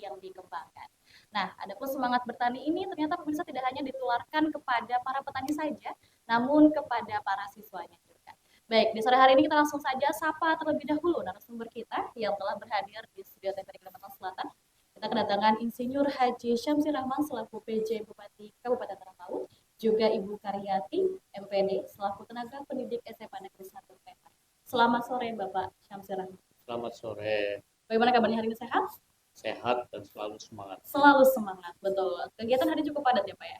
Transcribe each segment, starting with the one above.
yang dikembangkan. Nah, adapun semangat bertani ini ternyata pemirsa tidak hanya ditularkan kepada para petani saja, namun kepada para siswanya juga. Baik, di sore hari ini kita langsung saja sapa terlebih dahulu narasumber kita yang telah berhadir di studio TVRI Kalimantan Selatan. Kita kedatangan Insinyur Haji Syamsir Rahman selaku PJ Bupati Kabupaten Tanah Laut, juga Ibu Karyati MPD selaku tenaga pendidik SMA Negeri 1 Pekan. Selamat sore Bapak Syamsir Rahman. Selamat sore. Bagaimana kabarnya hari ini, sehat? Sehat dan selalu semangat. Selalu semangat, betul. Kegiatan hari cukup padat ya Pak ya?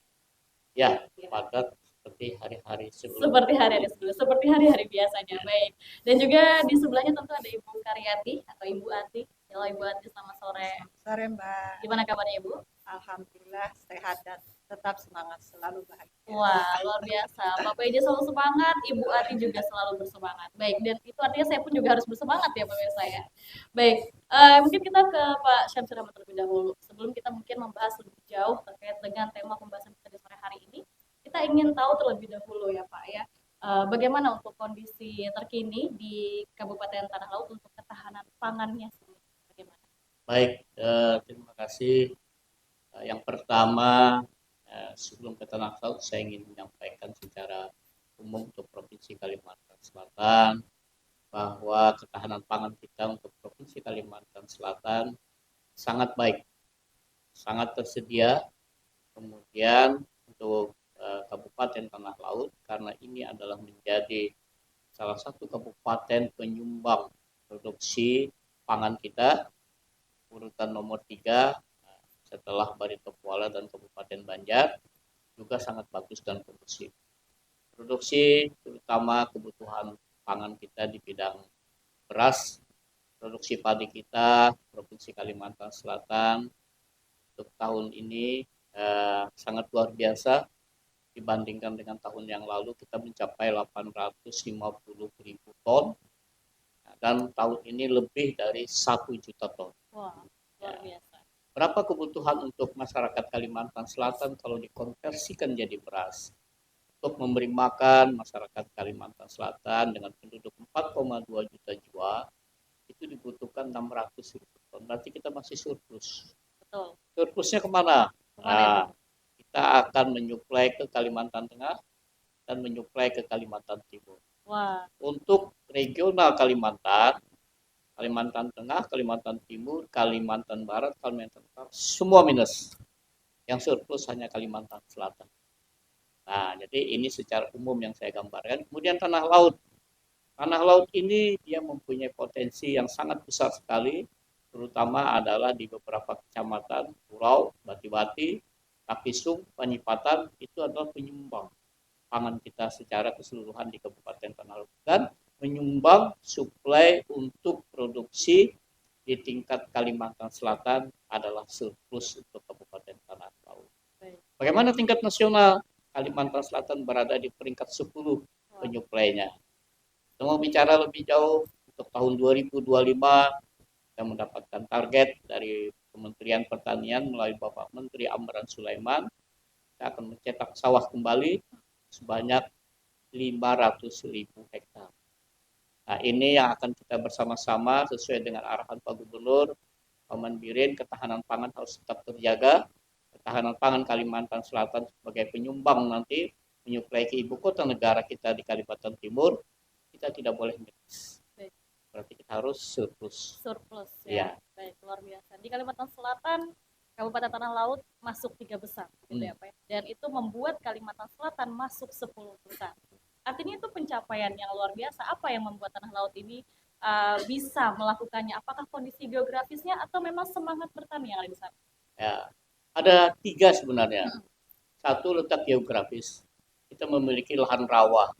Ya, padat seperti hari-hari sebelumnya. Seperti hari-hari sebelumnya, seperti hari-hari biasanya. Ya. Baik. Dan juga di sebelahnya tentu ada Ibu Karyati atau Ibu Ati. Halo Ibu Ati, selamat sore. Selamat sore Mbak. Gimana kabarnya Ibu? Alhamdulillah sehat dan tetap semangat, selalu bahagia. Wah, luar biasa. Pak PJ selalu semangat, Ibu Ati juga selalu bersemangat. Baik, dan itu artinya saya pun juga harus bersemangat ya pemirsa ya. Baik, mungkin kita ke Pak Syamsir Rahman terlebih dahulu. Sebelum kita mungkin membahas lebih jauh terkait dengan tema pembahasan kita di sore hari ini, kita ingin tahu terlebih dahulu ya Pak ya, bagaimana untuk kondisi terkini di Kabupaten Tanah Laut untuk ketahanan pangannya sendiri. Bagaimana? Baik, terima kasih. Yang pertama, sebelum ke Tanah Laut, saya ingin menyampaikan secara umum untuk Provinsi Kalimantan Selatan bahwa ketahanan pangan kita untuk Provinsi Kalimantan Selatan sangat baik, sangat tersedia. Kemudian untuk Kabupaten Tanah Laut, karena ini adalah menjadi salah satu kabupaten penyumbang produksi pangan kita, urutan nomor 3 setelah Barito Kuala dan Kabupaten Banjar, juga sangat bagus dan kondusif. Produksi terutama kebutuhan pangan kita di bidang beras, produksi padi kita Provinsi Kalimantan Selatan untuk tahun ini sangat luar biasa. Dibandingkan dengan tahun yang lalu kita mencapai 850.000 ton dan tahun ini lebih dari 1 juta ton. Wah, luar biasa. Berapa kebutuhan untuk masyarakat Kalimantan Selatan kalau dikonversikan jadi beras? Untuk memberi makan masyarakat Kalimantan Selatan dengan penduduk 4,2 juta jiwa itu dibutuhkan 600.000 ton. Berarti kita masih surplus. Betul. Surplusnya kemana? Kita akan menyuplai ke Kalimantan Tengah dan menyuplai ke Kalimantan Timur. Wah. Untuk regional Kalimantan Tengah, Kalimantan Timur, Kalimantan Barat, Kalimantan Utara, semua minus. Yang surplus hanya Kalimantan Selatan. Nah, jadi ini secara umum yang saya gambarkan. Kemudian Tanah Laut. Tanah Laut ini dia mempunyai potensi yang sangat besar sekali, terutama adalah di beberapa kecamatan, Pulau, Bati-Bati, Tapisung, Panyipatan, itu adalah penyumbang pangan kita secara keseluruhan di Kabupaten Tanah Laut dan menyumbang suplai untuk produksi di tingkat Kalimantan Selatan adalah surplus untuk Kabupaten Tanah Laut. Bagaimana tingkat nasional? Kalimantan Selatan berada di peringkat 10 penyuplainya. Kita mau bicara lebih jauh untuk tahun 2025 kita mendapatkan target dari Kementerian Pertanian melalui Bapak Menteri Amran Sulaiman, kita akan mencetak sawah kembali sebanyak 500.000 hektar. Nah, ini yang akan kita bersama-sama sesuai dengan arahan Pak Gubernur, Pak Mandirin, ketahanan pangan harus tetap terjaga. Ketahanan pangan Kalimantan Selatan sebagai penyumbang nanti menyuplai ke ibu kota negara kita di Kalimantan Timur, kita tidak boleh minus. Berarti kita harus surplus. Surplus ya. Baik, luar biasa. Di Kalimantan Selatan, Kabupaten Tanah Laut masuk 3 besar, gitu ya Pak. Dan itu membuat Kalimantan Selatan masuk 10 besar. Artinya itu pencapaian yang luar biasa. Apa yang membuat Tanah Laut ini bisa melakukannya? Apakah kondisi geografisnya atau memang semangat bertani yang ada di sana? Ya, ada 3 sebenarnya. Satu, letak geografis. Kita memiliki lahan rawa,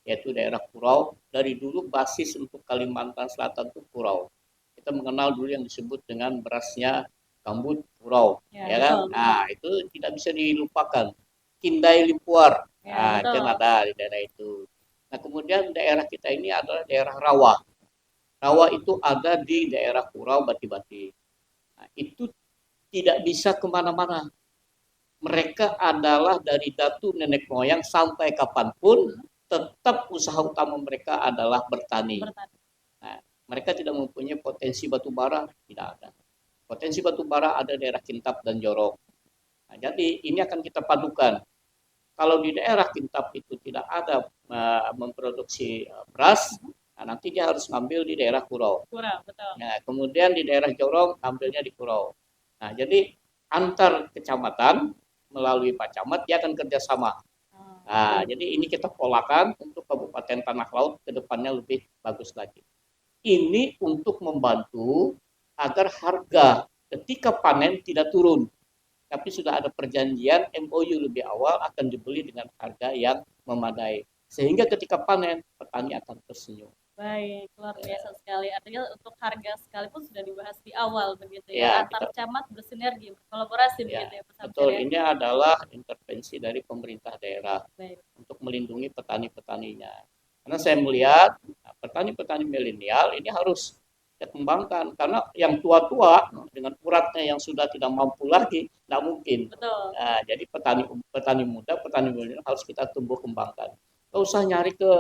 yaitu daerah Kurau. Dari dulu basis untuk Kalimantan Selatan itu Kurau. Kita mengenal dulu yang disebut dengan berasnya gambut Kurau, ya kan? Betul. Nah, itu tidak bisa dilupakan. Kindai Limpuar, nah, itu ada di daerah itu. Nah, kemudian daerah kita ini adalah daerah rawa. Rawa itu ada di daerah Kurau, Bati-Bati. Nah, itu tidak bisa kemana-mana. Mereka adalah dari datu nenek moyang sampai kapanpun tetap usaha utama mereka adalah bertani. Nah, mereka tidak mempunyai potensi batu bara, tidak ada. Potensi batu bara ada daerah Kintab dan Jorong. Nah, jadi ini akan kita padukan. Kalau di daerah Kintab itu tidak ada memproduksi beras, nah nanti dia harus ngambil di daerah Kurau. Betul. Nah, kemudian di daerah Jorong ngambilnya di Kurau. Nah, jadi antar kecamatan melalui Pak Camat dia akan kerjasama. Nah, jadi ini kita polakan untuk Kabupaten Tanah Laut ke depannya lebih bagus lagi. Ini untuk membantu agar harga ketika panen tidak turun. Tapi sudah ada perjanjian MOU lebih awal akan dibeli dengan harga yang memadai. Sehingga ketika panen, petani akan tersenyum. Baik, luar biasa sekali. Artinya untuk harga sekalipun sudah dibahas di awal begitu Ya, ya, antar camat bersinergi, berkolaborasi ya, begitu ya Pak Samsir betul. ya. Ini adalah intervensi dari pemerintah daerah Baik. untuk melindungi petani-petaninya. Karena saya melihat petani-petani milenial ini harus kita kembangkan karena yang tua-tua dengan uratnya yang sudah tidak mampu lagi tidak mungkin. Betul. Nah, jadi petani muda, petani milenial harus kita tumbuh kembangkan. Tidak usah nyari ke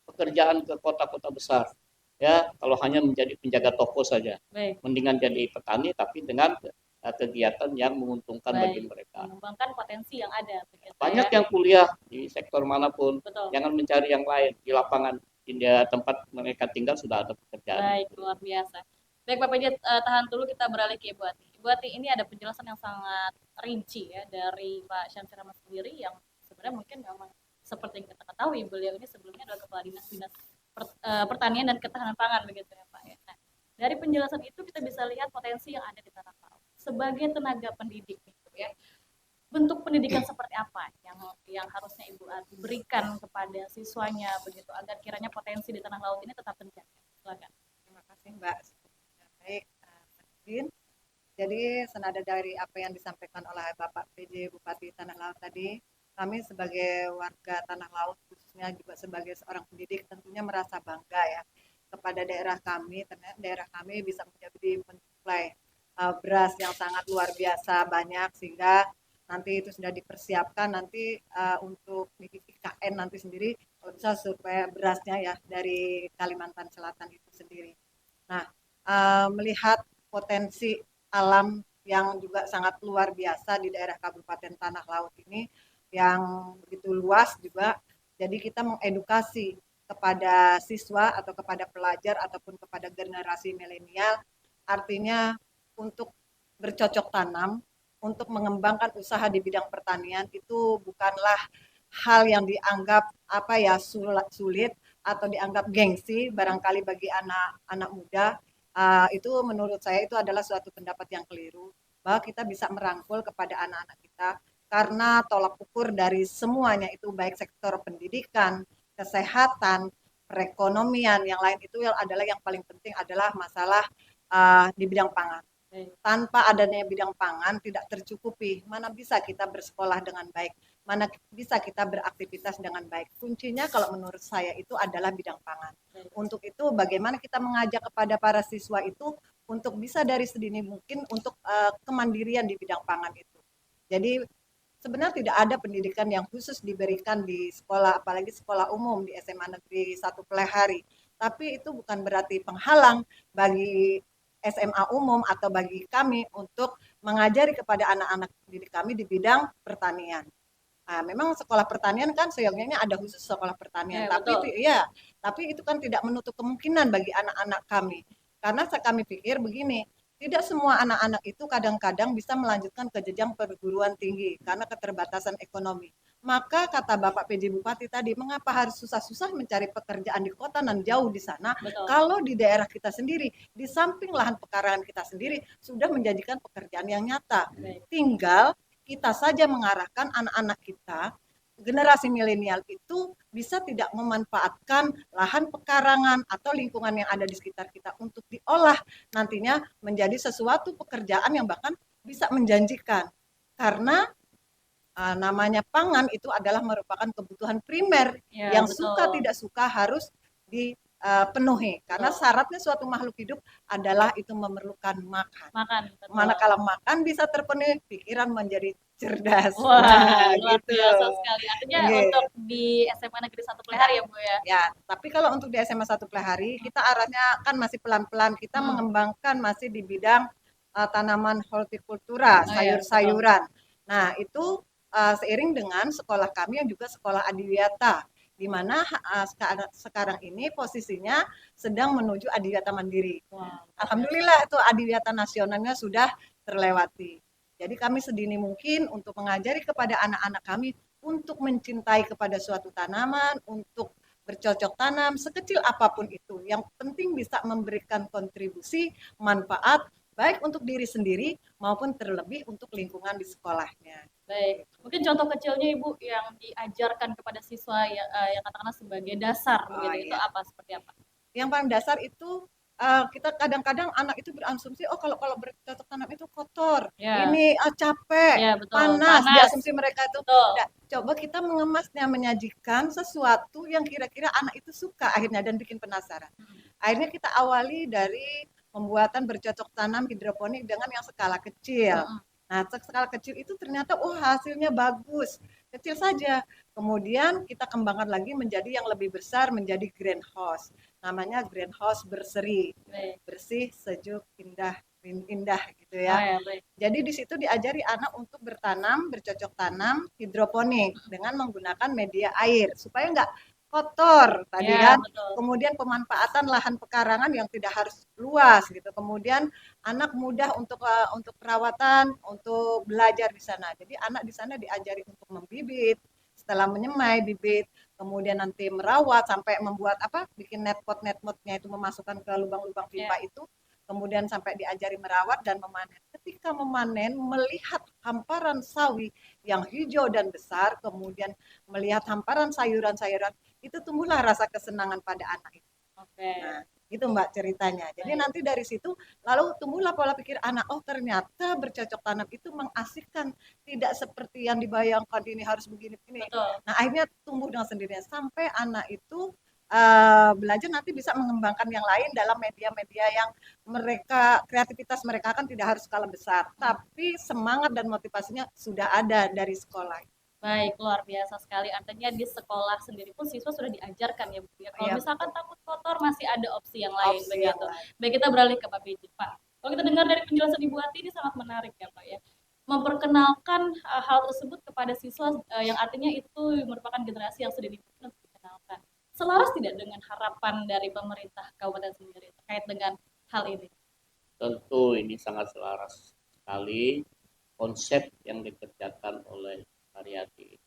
pekerjaan ke kota-kota besar. Ya, kalau hanya menjadi penjaga toko saja. Baik. Mendingan jadi petani tapi dengan kegiatan yang menguntungkan bagi mereka. Mengembangkan potensi yang ada. Begitu Banyak ya. yang kuliah di sektor manapun. Betul. Jangan mencari yang lain di lapangan. Di tempat mereka tinggal sudah ada pekerjaan. Baik, luar biasa. Baik Pak PJ, tahan dulu, kita beralih ke Ibu Ati. Ibu Ati, ini ada penjelasan yang sangat rinci ya dari Pak Syamsir Ahmad sendiri yang sebenarnya mungkin memang seperti yang kita ketahui beliau ini sebelumnya adalah Kepala Dinas Pertanian dan Ketahanan Pangan begitu ya Pak ya. Nah, dari penjelasan itu kita bisa lihat potensi yang ada di tanah laut. Sebagai tenaga pendidik gitu ya, bentuk pendidikan seperti apa yang harusnya Ibu Ati berikan kepada siswanya begitu agar kiranya potensi di tanah laut ini tetap terjaga. Silakan. Terima kasih Mbak. Baik, jadi senada dari apa yang disampaikan oleh Bapak PJ Bupati Tanah Laut tadi, kami sebagai warga Tanah Laut khususnya juga sebagai seorang pendidik tentunya merasa bangga ya kepada daerah kami. Ternyata daerah kami bisa menjadi mensuplai beras yang sangat luar biasa banyak sehingga nanti itu sudah dipersiapkan nanti untuk di IKN nanti sendiri kalau bisa supaya berasnya ya dari Kalimantan Selatan itu sendiri. Nah, melihat potensi alam yang juga sangat luar biasa di daerah Kabupaten Tanah Laut ini yang begitu luas juga, jadi kita mengedukasi kepada siswa atau kepada pelajar ataupun kepada generasi milenial, artinya untuk bercocok tanam, untuk mengembangkan usaha di bidang pertanian itu bukanlah hal yang dianggap sulit atau dianggap gengsi barangkali bagi anak-anak muda. Itu menurut saya itu adalah suatu pendapat yang keliru bahwa kita bisa merangkul kepada anak-anak kita karena tolak ukur dari semuanya itu baik sektor pendidikan, kesehatan, perekonomian, yang lain itu adalah yang paling penting adalah masalah di bidang pangan. Tanpa adanya bidang pangan tidak tercukupi. Mana bisa kita bersekolah dengan baik, mana bisa kita beraktivitas dengan baik. Kuncinya kalau menurut saya itu adalah bidang pangan. Untuk itu bagaimana kita mengajak kepada para siswa itu untuk bisa dari sedini mungkin untuk kemandirian di bidang pangan itu. Jadi sebenarnya tidak ada pendidikan yang khusus diberikan di sekolah, apalagi sekolah umum di SMA Negeri 1 Plehari. Tapi itu bukan berarti penghalang bagi SMA umum atau bagi kami untuk mengajari kepada anak-anak didik kami di bidang pertanian. Memang sekolah pertanian kan seyogyanya ada khusus sekolah pertanian, tapi itu kan tidak menutup kemungkinan bagi anak-anak kami. Karena kami pikir begini, tidak semua anak-anak itu kadang-kadang bisa melanjutkan ke jenjang perguruan tinggi karena keterbatasan ekonomi. Maka kata Bapak PJ Bupati tadi, mengapa harus susah-susah mencari pekerjaan di kota dan jauh di sana, kalau di daerah kita sendiri, di samping lahan pekarangan kita sendiri, sudah menjanjikan pekerjaan yang nyata. Tinggal kita saja mengarahkan anak-anak kita, generasi milenial itu bisa tidak memanfaatkan lahan pekarangan atau lingkungan yang ada di sekitar kita untuk diolah nantinya menjadi sesuatu pekerjaan yang bahkan bisa menjanjikan. Karena namanya pangan itu adalah merupakan kebutuhan primer yang suka tidak suka harus dipenuhi karena syaratnya suatu makhluk hidup adalah itu memerlukan makan. Manakala makan bisa terpenuhi, pikiran menjadi cerdas. Wah, luar biasa sekali. Artinya untuk di SMA Negeri 1 Plehari ya Bu ya? Ya, tapi kalau untuk di SMA 1 Plehari kita arahnya kan masih pelan-pelan, kita mengembangkan masih di bidang tanaman hortikultura, Oh ya, betul. sayur-sayuran. Nah, itu seiring dengan sekolah kami yang juga sekolah adiwiyata, di mana sekarang ini posisinya sedang menuju adiwiyata mandiri. Wah, Alhamdulillah itu adiwiyata nasionalnya sudah terlewati. Jadi kami sedini mungkin untuk mengajari kepada anak-anak kami untuk mencintai kepada suatu tanaman, untuk bercocok tanam sekecil apapun itu. Yang penting bisa memberikan kontribusi, manfaat baik untuk diri sendiri maupun terlebih untuk lingkungan di sekolahnya. baik. Mungkin contoh kecilnya Ibu yang diajarkan kepada siswa yang katakanlah sebagai dasar Oh begitu, itu iya. apa, seperti apa? Yang paling dasar itu kita kadang-kadang anak itu berasumsi oh kalau kalau bercocok tanam itu kotor, Ya, ini capek, ya betul. panas, Panas, diasumsi mereka itu. betul. Nggak, coba kita mengemasnya, menyajikan sesuatu yang kira-kira anak itu suka akhirnya dan bikin penasaran. Akhirnya kita awali dari pembuatan bercocok tanam hidroponik dengan yang skala kecil. Mm-mm. Nah, skala kecil itu ternyata hasilnya bagus. Kecil saja. Kemudian kita kembangkan lagi menjadi yang lebih besar, menjadi greenhouse. Namanya greenhouse berseri. Baik. Bersih, sejuk, indah, indah gitu Oh ya. ya, baik. Jadi di situ diajari anak untuk bertanam, bercocok tanam hidroponik dengan menggunakan media air supaya nggak kotor tadi Ya, kan. betul. Kemudian pemanfaatan lahan pekarangan yang tidak harus luas gitu. Kemudian anak mudah untuk perawatan, untuk belajar di sana. Jadi anak di sana diajari untuk membibit, setelah menyemai bibit, kemudian nanti merawat sampai membuat bikin netpotnya itu memasukkan ke lubang-lubang pipa Ya. itu, kemudian sampai diajari merawat dan memanen. Ketika memanen, melihat hamparan sawi yang hijau dan besar, kemudian melihat hamparan sayuran-sayuran, itu tumbuhlah rasa kesenangan pada anak itu. Oke. Nah, itu Mbak ceritanya. Jadi Baik. nanti dari situ lalu tumbuhlah pola pikir anak, oh ternyata bercocok tanam itu mengasihkan, tidak seperti yang dibayangkan ini harus begini-begini. Betul. Nah, akhirnya tumbuh dengan sendirinya sampai anak itu belajar nanti bisa mengembangkan yang lain dalam media-media yang kreativitas mereka kan tidak harus skala besar, tapi semangat dan motivasinya sudah ada dari sekolah. Baik, luar biasa sekali. Artinya di sekolah sendiri pun siswa sudah diajarkan ya, Bu. Ya, kalau Ya, misalkan takut kotor masih ada opsi yang lain opsi yang begitu. lain. Baik, kita beralih ke Pak Beji, Pak. Kalau kita dengar dari penjelasan Ibu Ati ini sangat menarik ya, Pak ya. Memperkenalkan hal tersebut kepada siswa yang artinya itu merupakan generasi yang sudah dibentuk untuk dikenalkan. Selaras tidak dengan harapan dari pemerintah kabupaten sendiri terkait dengan hal ini? Tentu ini sangat selaras sekali konsep yang dikerjakan oleh Haryati.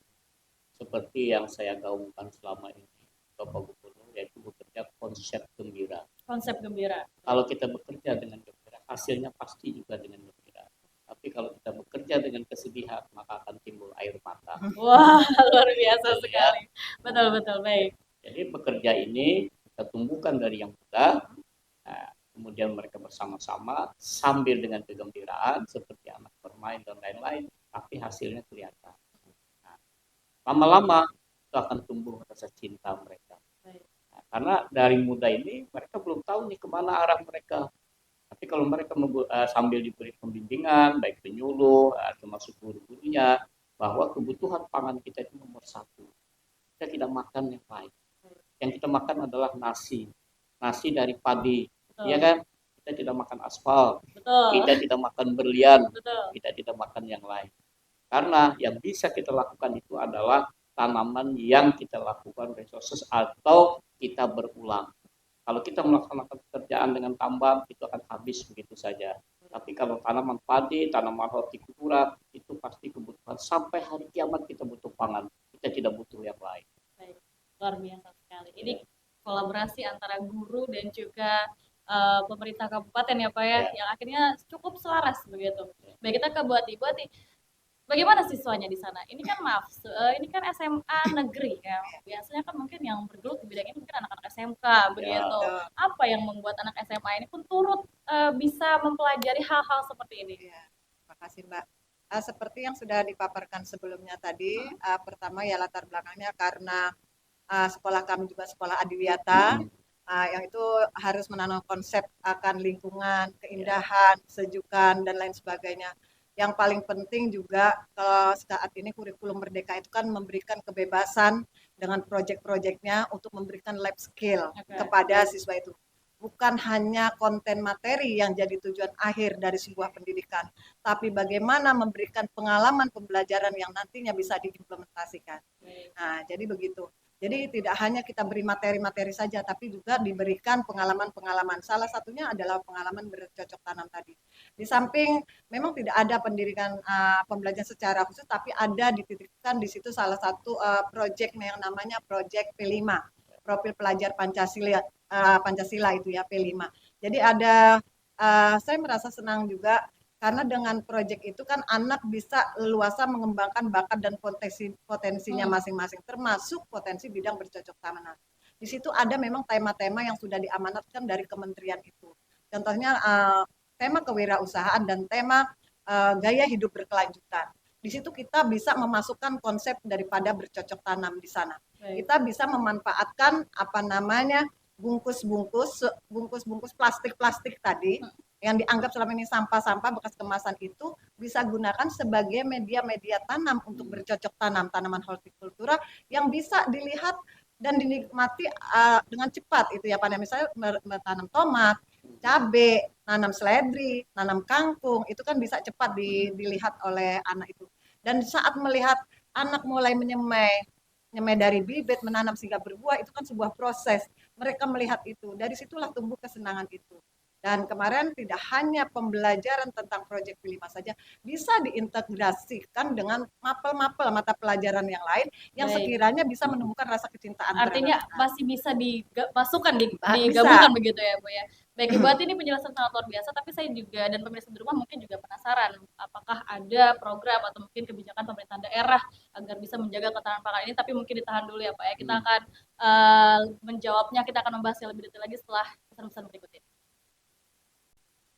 Seperti yang saya gaungkan selama ini, Bapak Gubernur, yaitu bekerja konsep gembira. Konsep gembira. Kalau kita bekerja dengan gembira, hasilnya pasti juga dengan gembira. Tapi kalau kita bekerja dengan kesedihan, maka akan timbul air mata. Wah, luar biasa sekali. Betul, betul, baik. Jadi bekerja ini kita tumbuhkan dari yang muda, nah, kemudian mereka bersama-sama sambil dengan kegembiraan seperti anak bermain dan lain-lain, tapi hasilnya kelihatan. Nah, lama-lama itu akan tumbuh rasa cinta mereka. Nah, karena dari muda ini mereka belum tahu nih kemana arah mereka. Tapi kalau mereka sambil diberi pembimbingan, baik penyuluh, termasuk guru-gurunya, bahwa kebutuhan pangan kita itu nomor satu. Kita tidak makan yang lain. Yang kita makan adalah nasi dari padi, ya kan? Kita tidak makan aspal, kita tidak makan berlian, kita tidak makan yang lain. Karena yang bisa kita lakukan itu adalah tanaman yang kita lakukan resources atau kita berulang. Kalau kita melaksanakan pekerjaan dengan tambang, itu akan habis begitu saja. Tapi kalau tanaman padi, tanaman hortikultura, itu pasti kebutuhan. Sampai hari kiamat kita butuh pangan. Kita tidak butuh yang lain. Baik. Luar biasa sekali. Ini kolaborasi antara guru dan juga pemerintah kabupaten ya Pak ya, yang akhirnya cukup selaras begitu. Baik, kita ke Bu Ati. Bu Ati, bagaimana siswanya di sana? Ini kan maaf, ini kan SMA negeri ya. Biasanya kan mungkin yang bergelut di bidang ini mungkin anak-anak SMK begitu. Apa yang membuat anak SMA ini pun turut bisa mempelajari hal-hal seperti ini? Ya, terima kasih Mbak. Seperti yang sudah dipaparkan sebelumnya tadi, pertama ya latar belakangnya karena sekolah kami juga sekolah adiwiyata, yang itu harus menanam konsep akan lingkungan, keindahan, kesejukan, dan lain sebagainya. Yang paling penting juga kalau saat ini kurikulum Merdeka itu kan memberikan kebebasan dengan proyek-proyeknya untuk memberikan life skill kepada siswa itu. bukan hanya konten materi yang jadi tujuan akhir dari sebuah pendidikan, tapi bagaimana memberikan pengalaman pembelajaran yang nantinya bisa diimplementasikan. Nah, jadi begitu. Jadi tidak hanya kita beri materi-materi saja, tapi juga diberikan pengalaman-pengalaman. Salah satunya adalah pengalaman bercocok tanam tadi. Di samping memang tidak ada pendidikan pembelajaran secara khusus, tapi ada dititipkan di situ salah satu proyek yang namanya proyek P5, profil pelajar Pancasila, Pancasila itu ya P5. Jadi ada, saya merasa senang juga karena dengan proyek itu kan anak bisa leluasa mengembangkan bakat dan potensinya masing-masing, termasuk potensi bidang bercocok tanam. Di situ ada memang tema-tema yang sudah diamanatkan dari kementerian itu. Contohnya tema kewirausahaan dan tema gaya hidup berkelanjutan. Di situ kita bisa memasukkan konsep daripada bercocok tanam di sana. Kita bisa memanfaatkan apa namanya bungkus-bungkus plastik-plastik tadi yang dianggap selama ini sampah-sampah bekas kemasan itu bisa gunakan sebagai media-media tanam untuk bercocok tanam, tanaman hortikultura yang bisa dilihat dan dinikmati dengan cepat itu ya Pak. Misalnya menanam tomat, cabai, nanam seledri, nanam kangkung, itu kan bisa cepat dilihat oleh anak itu. Dan saat melihat anak mulai menyemai dari bibit, menanam sehingga berbuah, itu kan sebuah proses. Mereka melihat itu, dari situlah tumbuh kesenangan itu. Dan kemarin tidak hanya pembelajaran tentang proyek P5 saja, bisa diintegrasikan dengan mapel-mapel mata pelajaran yang lain yang sekiranya bisa menumbuhkan rasa kecintaan. Artinya masih bisa dimasukkan, Bisa. digabungkan begitu ya Bu ya. Baik Ibu Ati, ini penjelasan sangat luar biasa, tapi saya juga dan pemirsa di rumah mungkin juga penasaran, apakah ada program atau mungkin kebijakan pemerintah daerah agar bisa menjaga ketahanan pangan ini, tapi mungkin ditahan dulu ya Pak ya. Kita akan menjawabnya, kita akan membahasnya lebih detail lagi setelah pesan-pesan berikut ini.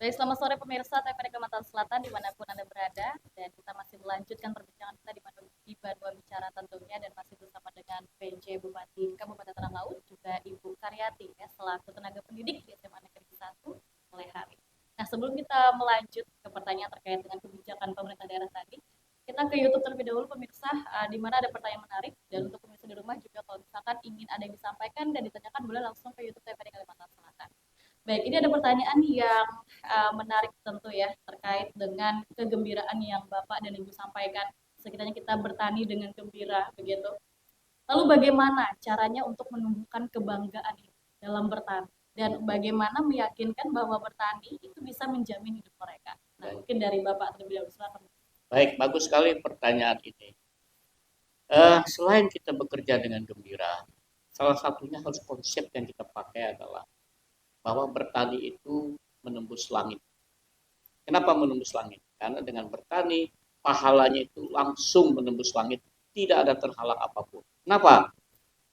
Baik, selamat sore pemirsa TVRI Kalimantan Selatan dimanapun Anda berada, dan kita masih melanjutkan perbincangan kita di Banua Bicara tentunya, dan masih bersama dengan PJ Bupati Kabupaten Tanah Laut, juga Ibu Karyati ya, selaku tenaga pendidik di SMA Negeri 1 Lehari. Nah, sebelum kita melanjut ke pertanyaan terkait dengan kebijakan pemerintah daerah tadi, kita ke YouTube terlebih dahulu pemirsa, di mana ada pertanyaan menarik, dan untuk pemirsa di rumah juga kalau misalkan ingin ada yang disampaikan dan ditanyakan, boleh langsung ke YouTube TVRI Kalimantan Selatan. Baik, ini ada pertanyaan yang menarik tentu ya, terkait dengan kegembiraan yang Bapak dan Ibu sampaikan. Sekiranya kita bertani dengan gembira, begitu. Lalu bagaimana caranya untuk menumbuhkan kebanggaan ini dalam bertani? Dan bagaimana meyakinkan bahwa bertani itu bisa menjamin hidup mereka? Nah, mungkin dari Bapak terlebih dahulu, silakan. Baik, bagus sekali pertanyaan ini. Selain kita bekerja dengan gembira, salah satunya harus konsep yang kita pakai adalah bahwa bertani itu menembus langit. Kenapa menembus langit? Karena dengan bertani, pahalanya itu langsung menembus langit, tidak ada terhalang apapun. Kenapa?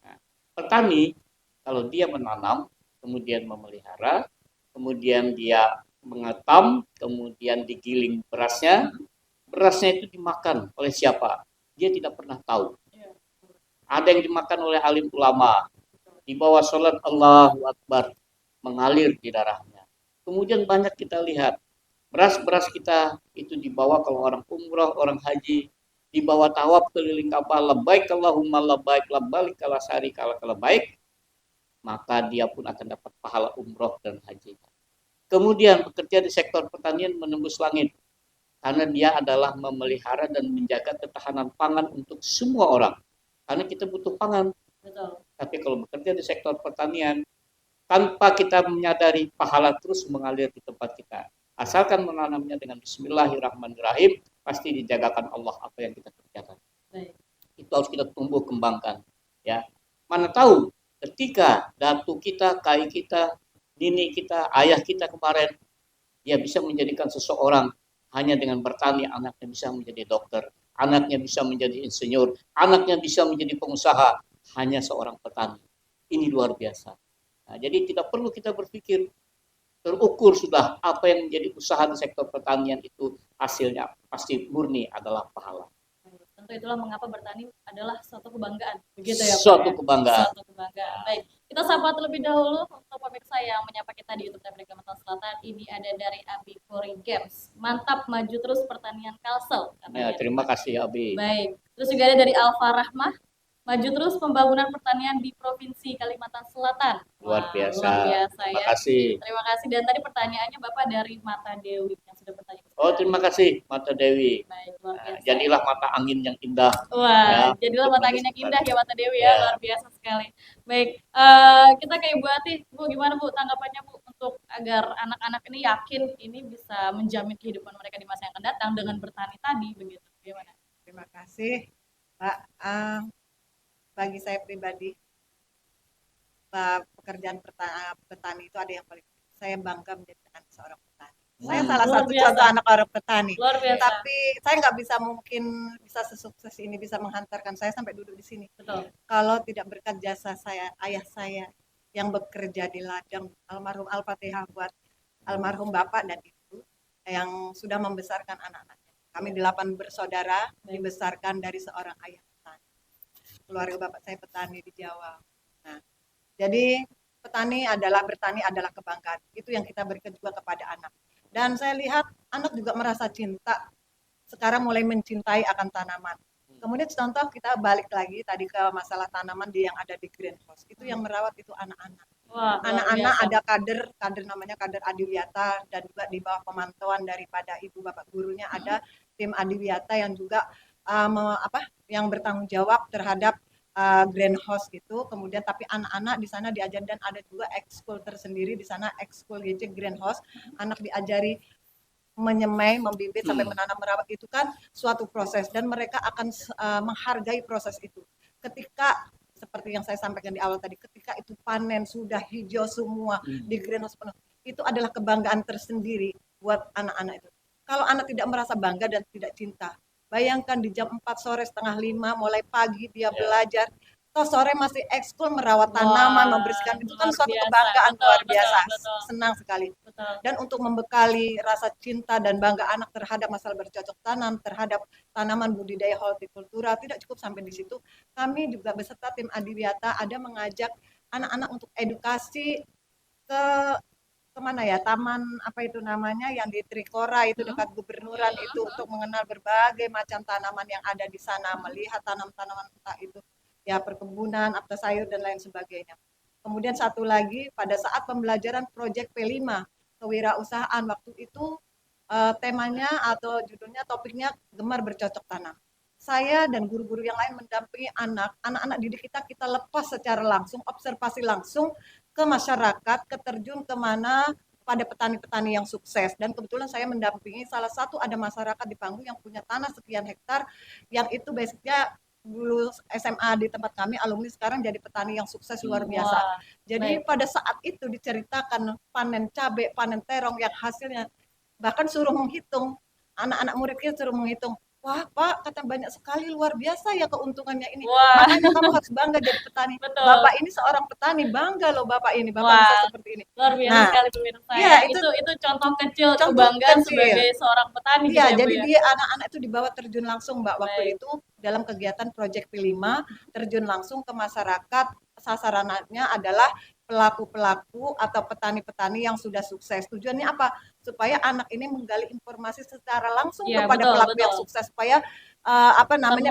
Nah, petani, kalau dia menanam, kemudian memelihara, kemudian dia mengetam, kemudian digiling berasnya, berasnya itu dimakan oleh siapa? Dia tidak pernah tahu. Ada yang dimakan oleh alim ulama, di bawah sholat Allahu Akbar, mengalir di darahnya. Kemudian banyak kita lihat beras-beras kita itu dibawa kalau orang umrah, orang haji, dibawa tawaf keliling Ka'bah, labbaik Allahumma labbaik, labbaik kala sari kala baik, maka dia pun akan dapat pahala umrah dan haji. Kemudian bekerja di sektor pertanian menembus langit, karena dia adalah memelihara dan menjaga ketahanan pangan untuk semua orang. Karena kita butuh pangan. Betul. Tapi kalau bekerja di sektor pertanian, tanpa kita menyadari, pahala terus mengalir di tempat kita. Asalkan menanamnya dengan Bismillahirrahmanirrahim, pasti dijagakan Allah apa yang kita kerjakan. Baik. Itu harus kita tumbuh kembangkan. Ya, mana tahu ketika datu kita, kai kita, nini kita, ayah kita kemarin, dia bisa menjadikan seseorang hanya dengan bertani, anaknya bisa menjadi dokter, anaknya bisa menjadi insinyur, anaknya bisa menjadi pengusaha, hanya seorang petani. Ini luar biasa. Nah, jadi tidak perlu kita berpikir terukur sudah apa yang menjadi usaha di sektor pertanian itu hasilnya pasti murni adalah pahala. Tentu itulah mengapa bertani adalah suatu kebanggaan, begitu ya Pak? Suatu kebanggaan. Suatu kebanggaan. Baik, kita sapa terlebih dahulu untuk pemirsa yang menyapa kita di YouTube TVRI Kalimantan Selatan. Ini ada dari Abi Puri Games. Mantap, maju terus pertanian Kalsel. Ya, terima kasih Abi. Baik, terus juga ada dari Alfa Rahmah. maju terus pembangunan pertanian di Provinsi Kalimantan Selatan. Luar Wah, biasa. luar biasa Terima ya. kasih. Terima kasih. Dan tadi pertanyaannya Bapak dari Mata Dewi yang sudah bertanya ke Oh, saya. terima kasih Mata Dewi. Baik, luar biasa. Jadilah mata angin yang indah. Wah, Ya, jadilah untuk mata angin yang menyusun. indah ya Mata Dewi ya, Ya. luar biasa sekali. Baik, kita ke Ibu Ati, Bu, gimana Bu tanggapannya Bu untuk agar anak-anak ini yakin ini bisa menjamin kehidupan mereka di masa yang akan datang dengan bertani tadi begitu, gimana? Terima kasih, Pak. Bagi saya pribadi, pekerjaan petani itu ada yang paling saya bangga menjadi anak seorang petani. Saya salah Luar satu biasa. contoh anak orang petani. Luar biasa. Tapi saya nggak bisa mungkin bisa sesukses ini bisa menghantarkan saya sampai duduk di sini. Betul. Kalau tidak berkat jasa saya, ayah saya yang bekerja di ladang, almarhum Al-Fatihah buat almarhum Bapak dan Ibu yang sudah membesarkan anak-anaknya. Kami 8 bersaudara dibesarkan dari seorang ayah petani. Keluarga Bapak saya petani di Jawa. Nah, jadi bertani adalah kebanggaan. Itu yang kita berikan juga kepada anak. Dan saya lihat anak juga merasa cinta. Sekarang mulai mencintai akan tanaman. Kemudian contoh kita balik lagi tadi ke masalah tanaman yang ada di greenhouse. Itu yang merawat itu anak-anak. Anak-anak ada kader namanya kader Adiwiyata dan juga di bawah pemantauan daripada ibu bapak gurunya ada tim Adiwiyata yang juga yang bertanggung jawab terhadap greenhouse gitu. Kemudian tapi anak-anak di sana diajar dan ada juga ekskul tersendiri di sana ekskul GC greenhouse. Anak diajari menyemai, membibit sampai menanam merawat itu kan suatu proses dan mereka akan menghargai proses itu. Ketika seperti yang saya sampaikan di awal tadi, ketika itu panen sudah hijau semua di greenhouse penuh, itu adalah kebanggaan tersendiri buat anak-anak itu. Kalau anak tidak merasa bangga dan tidak cinta, bayangkan di jam 4 sore setengah 5 mulai pagi dia belajar, toh sore masih ekskul merawat tanaman, membersihkan itu kan suatu kebanggaan luar biasa, senang sekali. Dan untuk membekali rasa cinta dan bangga anak terhadap masalah bercocok tanam, terhadap tanaman budidaya hortikultura, tidak cukup sampai di situ. Kami juga beserta tim Adiwiyata ada mengajak anak-anak untuk edukasi ke kemana ya, taman apa itu namanya yang di Trikora itu dekat gubernuran itu untuk mengenal berbagai macam tanaman yang ada di sana, melihat tanam-tanaman entah itu ya perkebunan, apel sayur dan lain sebagainya. Kemudian satu lagi pada saat pembelajaran proyek P5 kewirausahaan waktu itu temanya atau judulnya topiknya gemar bercocok tanam. Saya dan guru-guru yang lain mendampingi anak-anak didik kita lepas secara langsung, observasi langsung ke masyarakat, keterjun kemana pada petani-petani yang sukses. Dan kebetulan saya mendampingi salah satu ada masyarakat di Panggung yang punya tanah sekian hektar, yang itu basicnya dulu SMA di tempat kami, alumni sekarang jadi petani yang sukses luar biasa. Jadi pada saat itu diceritakan panen cabai, panen terong yang hasilnya bahkan suruh menghitung, anak-anak murid kita suruh menghitung. Wah Pak, kata banyak sekali luar biasa ya keuntungannya ini. Makanya kamu harus bangga jadi petani. Betul. Bapak ini seorang petani, bangga loh Bapak ini, Bapak bisa seperti ini. Luar biasa sekali pemirsa. Ya, itu contoh kecil kebanggaan sebagai seorang petani. Iya, jadi dia anak-anak itu dibawa terjun langsung Mbak waktu itu dalam kegiatan Project P5, terjun langsung ke masyarakat. Sasarannya adalah pelaku-pelaku atau petani-petani yang sudah sukses. Tujuannya apa? Supaya anak ini menggali informasi secara langsung kepada pelaku yang sukses supaya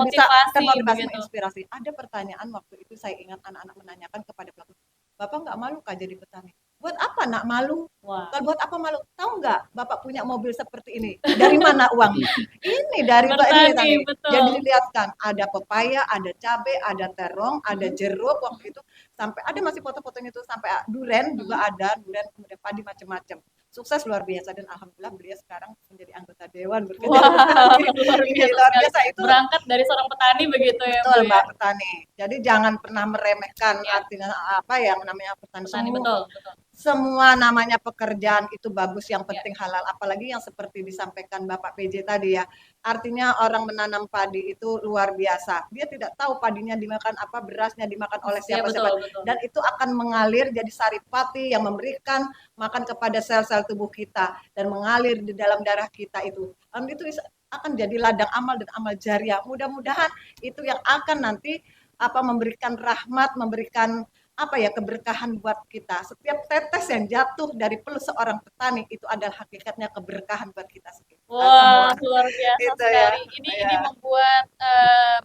bisa termotivasi, menginspirasi. Ada pertanyaan waktu itu saya ingat anak-anak menanyakan kepada pelaku, Bapak nggak malu kah jadi petani? Buat apa nak malu? Kalau buat apa malu? Tahu nggak Bapak punya mobil seperti ini? Dari mana uangnya? Ini dari petani. Jadi dilihatkan ada pepaya, ada cabai, ada terong, ada jeruk waktu itu sampai ada masih foto-fotonya itu sampai duren juga ada, duren kemudian padi macam-macam. Sukses luar biasa dan alhamdulillah beliau sekarang menjadi anggota dewan bekerja. Luar biasa itu berangkat dari seorang petani begitu ya. Betul Mbak, petani. Jadi jangan pernah meremehkan artinya apa yang namanya petani. Betul. Semua namanya pekerjaan itu bagus, yang penting halal. Apalagi yang seperti disampaikan Bapak PJ tadi ya. Artinya orang menanam padi itu luar biasa. Dia tidak tahu padinya dimakan apa, berasnya dimakan oleh siapa-siapa. Dan itu akan mengalir jadi saripati yang memberikan makan kepada sel-sel tubuh kita dan mengalir di dalam darah kita itu. Itu akan jadi ladang amal dan amal jariah. Mudah-mudahan itu yang akan nanti memberikan rahmat, memberikan keberkahan buat kita. Setiap tetes yang jatuh dari peluh seorang petani itu adalah hakikatnya keberkahan buat kita sendiri. Wah, luar biasa sekali. Ini membuat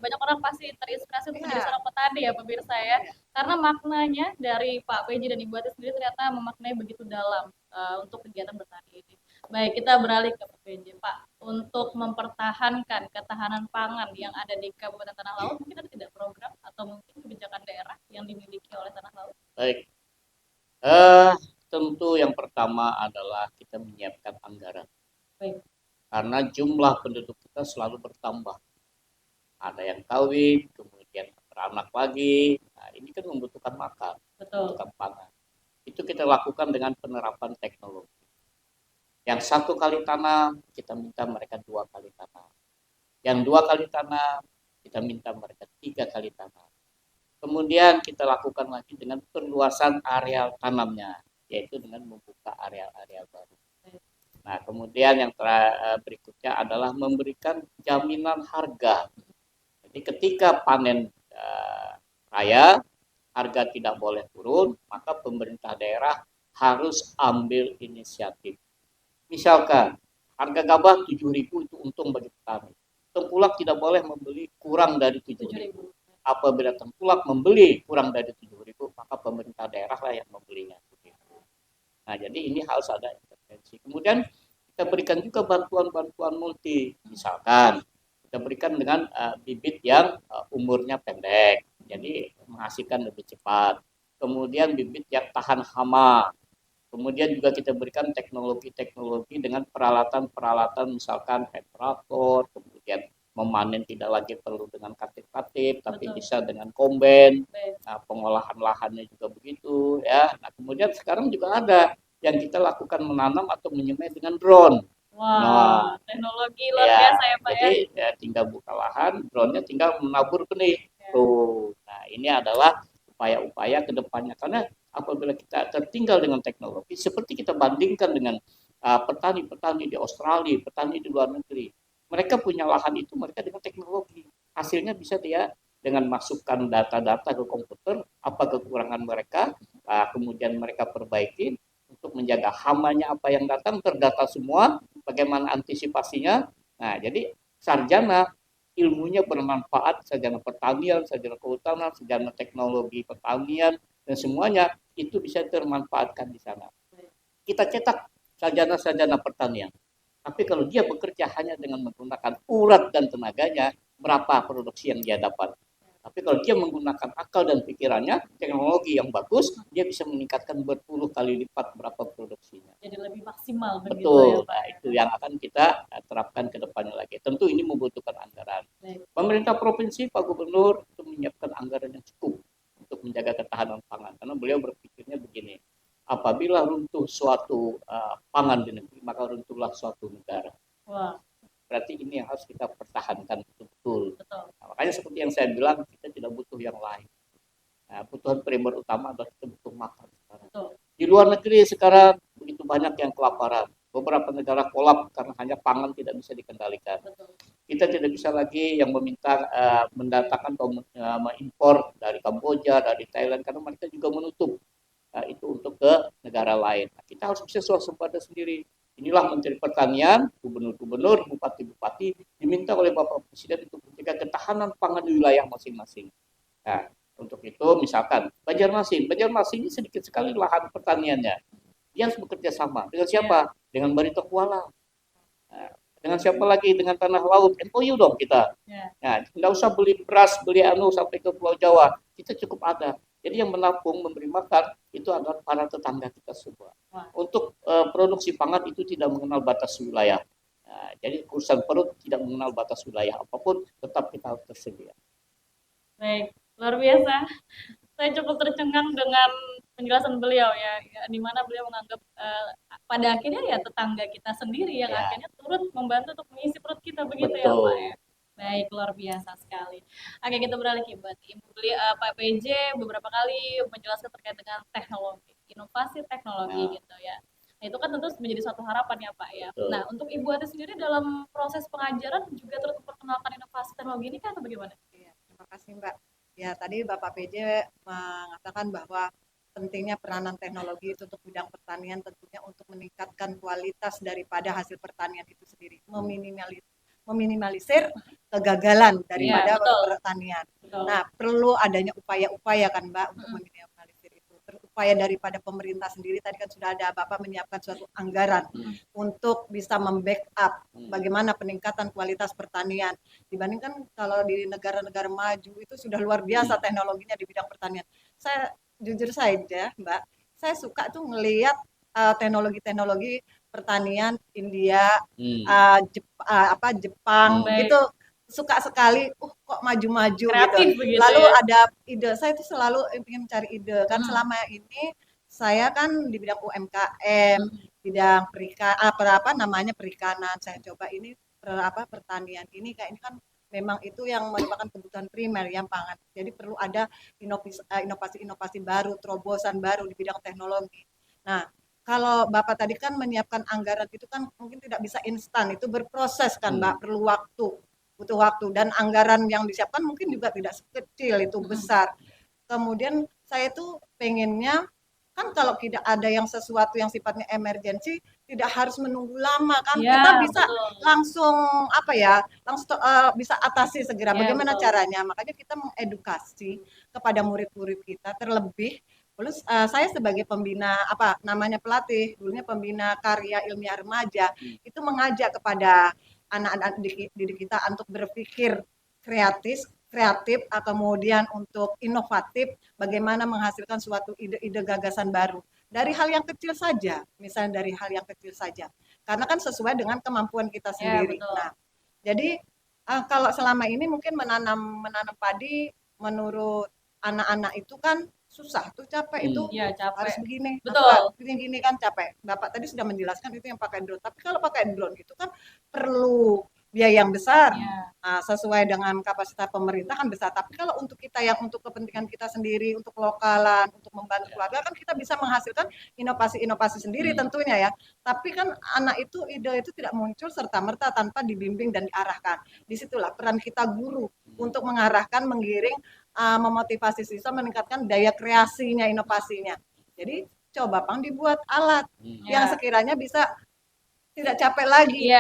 banyak orang masih terinspirasi untuk menjadi Iya, seorang petani ya pemirsa ya. iya. Karena maknanya dari Pak PJ dan Ibu Ati sendiri ternyata memaknai begitu dalam untuk kegiatan bertani ini. Baik, kita beralih ke Pak PJ. Pak, untuk mempertahankan ketahanan pangan yang ada di Kabupaten Tanah Laut, mungkin ada tidak program atau mungkin kebijakan daerah yang dimiliki oleh Tanah Laut? Baik, eh tentu yang pertama adalah kita menyiapkan anggaran. Baik, Karena jumlah penduduk kita selalu bertambah. Ada yang kawin, kemudian beranak lagi. Nah, ini kan membutuhkan makan, betul. membutuhkan pangan. Itu kita lakukan dengan penerapan teknologi. Yang satu kali tanam, kita minta mereka 2 kali tanam. Yang 2 kali tanam, kita minta mereka 3 kali tanam. Kemudian kita lakukan lagi dengan perluasan areal tanamnya, yaitu dengan membuka areal-areal baru. Nah, kemudian yang berikutnya adalah memberikan jaminan harga. Jadi ketika panen raya, harga tidak boleh turun, maka pemerintah daerah harus ambil inisiatif. Misalkan harga gabah 7.000 itu untung bagi petani. Tengkulak tidak boleh membeli kurang dari 7.000. Apabila tengkulak membeli kurang dari 7.000, maka pemerintah daerah lah yang membelinya. Nah, jadi ini harus ada intervensi. Kemudian kita berikan juga bantuan-bantuan multi. Misalkan kita berikan dengan bibit yang umurnya pendek, jadi menghasilkan lebih cepat. Kemudian bibit yang tahan hama. Kemudian juga kita berikan teknologi-teknologi dengan peralatan-peralatan misalkan head traktor, kemudian memanen tidak lagi perlu dengan katip-katip, tapi Betul. bisa dengan komben. Baik. Nah, pengolahan lahannya juga begitu ya. Nah, kemudian sekarang juga ada yang kita lakukan menanam atau menyemai dengan drone. Wah, Nah, teknologi luar ya, biasa ya Pak ya. jadi ya tinggal buka lahan, drone-nya tinggal menabur benih. Ya. Tuh. Nah, ini adalah upaya-upaya ke depannya karena apabila kita tertinggal dengan teknologi seperti kita bandingkan dengan petani-petani di Australia, petani di luar negeri. Mereka punya lahan itu mereka dengan teknologi. Hasilnya bisa dia dengan masukkan data-data ke komputer, apa kekurangan mereka, kemudian mereka perbaiki untuk menjaga hamanya apa yang datang terdata semua, bagaimana antisipasinya. Nah, jadi sarjana ilmunya bermanfaat, sarjana pertanian, sarjana kehutanan, sarjana teknologi pertanian, dan semuanya itu bisa termanfaatkan di sana. Kita cetak sarjana-sarjana pertanian. Tapi kalau dia bekerja hanya dengan menggunakan urat dan tenaganya, berapa produksi yang dia dapat? Tapi kalau dia menggunakan akal dan pikirannya, teknologi yang bagus, dia bisa meningkatkan berpuluh kali lipat berapa produksinya. Jadi lebih maksimal begitu ya Betul, Pak. nah, itu yang akan kita terapkan ke depannya lagi. Tentu ini membutuhkan anggaran. Baik. Pemerintah provinsi, Pak Gubernur, itu menyiapkan anggaran yang cukup untuk menjaga ketahanan pangan. Karena beliau berpikirnya begini, apabila runtuh suatu pangan di negeri, maka runtuhlah suatu negara. Wah, Berarti ini yang harus kita pertahankan betul-betul. betul. Nah, makanya seperti yang saya bilang, kita tidak butuh yang lain. Nah, kebutuhan primer utama adalah kita butuh makan sekarang. Betul. Di luar negeri sekarang begitu banyak yang kelaparan. Beberapa negara kolap karena hanya pangan tidak bisa dikendalikan. Betul. Kita tidak bisa lagi yang meminta mendatangkan atau mengimpor dari Kamboja, dari Thailand karena mereka juga menutup itu untuk ke negara lain. Nah, kita harus bisa swasembada sendiri. Inilah Menteri Pertanian, Gubernur-Gubernur, Bupati-Bupati diminta oleh Bapak Presiden untuk menjaga ketahanan pangan di wilayah masing-masing. Nah, untuk itu misalkan Banjarmasin ini sedikit sekali lahan pertaniannya. Dia harus bekerja sama dengan siapa? Dengan Barito Kuala. Nah, dengan siapa lagi? Dengan Tanah Laut. MOU dong kita. Nah, nggak usah beli beras, beli sampai ke Pulau Jawa. Kita cukup ada. Jadi yang menampung, memberi makan itu adalah para tetangga kita semua. Untuk produksi pangan itu tidak mengenal batas wilayah. Nah, jadi urusan perut tidak mengenal batas wilayah apapun, tetap kita harus tersedia. Baik, luar biasa. Saya cukup tercengang dengan penjelasan beliau ya, di mana beliau menganggap pada akhirnya ya tetangga kita sendiri yang akhirnya turut membantu untuk mengisi perut kita begitu. Betul. Ya Pak ya. Baik, luar biasa sekali. Oke, kita beralih ke Pak PJ beberapa kali menjelaskan terkait dengan teknologi, inovasi teknologi gitu ya. Nah, itu kan tentu menjadi suatu harapan ya Pak ya. Betul. Nah, untuk Ibu Ati sendiri dalam proses pengajaran juga terus memperkenalkan inovasi teknologi ini kan atau bagaimana? Iya, terima kasih Mbak. Ya, tadi Bapak PJ mengatakan bahwa pentingnya peranan teknologi itu untuk bidang pertanian tentunya untuk meningkatkan kualitas daripada hasil pertanian itu sendiri, meminimalisir kegagalan daripada betul. pertanian. Betul. Nah, perlu adanya upaya-upaya kan Mbak untuk meminimalisir itu. Upaya daripada pemerintah sendiri, tadi kan sudah ada Bapak menyiapkan suatu anggaran untuk bisa membackup bagaimana peningkatan kualitas pertanian. Dibandingkan kalau di negara-negara maju itu sudah luar biasa teknologinya di bidang pertanian. Saya jujur saja Mbak, saya suka tuh ngelihat teknologi-teknologi pertanian India, Jepang Baik. itu suka sekali, kok maju-maju gitu. Kreatif begitu Lalu ya. ada ide, saya itu selalu ingin mencari ide. Kan selama ini saya kan di bidang UMKM, bidang perikanan. Saya coba ini pertanian ini kayak ini kan memang itu yang merupakan kebutuhan primer yang pangan. Jadi perlu ada inovasi-inovasi baru, terobosan baru di bidang teknologi. Nah, kalau Bapak tadi kan menyiapkan anggaran itu kan mungkin tidak bisa instan, itu berproses kan Mbak, perlu waktu, butuh waktu, dan anggaran yang disiapkan mungkin juga tidak sekecil, itu besar. Kemudian saya tuh pengennya kan kalau tidak ada yang sesuatu yang sifatnya emergensi, tidak harus menunggu lama kan, Ya, kita bisa betul. langsung langsung bisa atasi segera. Ya, Bagaimana betul. caranya? Makanya kita mengedukasi kepada murid-murid kita, terlebih plus saya sebagai pembina pelatih, dulunya pembina karya ilmiah remaja, itu mengajak kepada anak-anak didik kita untuk berpikir kreatif kemudian untuk inovatif, bagaimana menghasilkan suatu ide-ide gagasan baru dari hal yang kecil saja, misalnya dari hal yang kecil saja, karena kan sesuai dengan kemampuan kita sendiri. Betul. Nah, jadi kalau selama ini mungkin menanam padi menurut anak-anak itu kan susah tuh, capek itu, capek. harus begini, Betul. gini kan capek. Bapak tadi sudah menjelaskan itu yang pakai drone, tapi kalau pakai drone itu kan perlu biaya yang besar. Sesuai dengan kapasitas pemerintah kan besar, tapi kalau untuk kita yang untuk kepentingan kita sendiri, untuk lokalan, untuk membantu keluarga kan kita bisa menghasilkan inovasi-inovasi sendiri tentunya ya. Tapi kan anak itu, ide itu tidak muncul serta-merta tanpa dibimbing dan diarahkan. Disitulah peran kita guru untuk mengarahkan, menggiring, memotivasi siswa, meningkatkan daya kreasinya, inovasinya. Jadi coba Bang dibuat alat yang sekiranya bisa tidak capek lagi.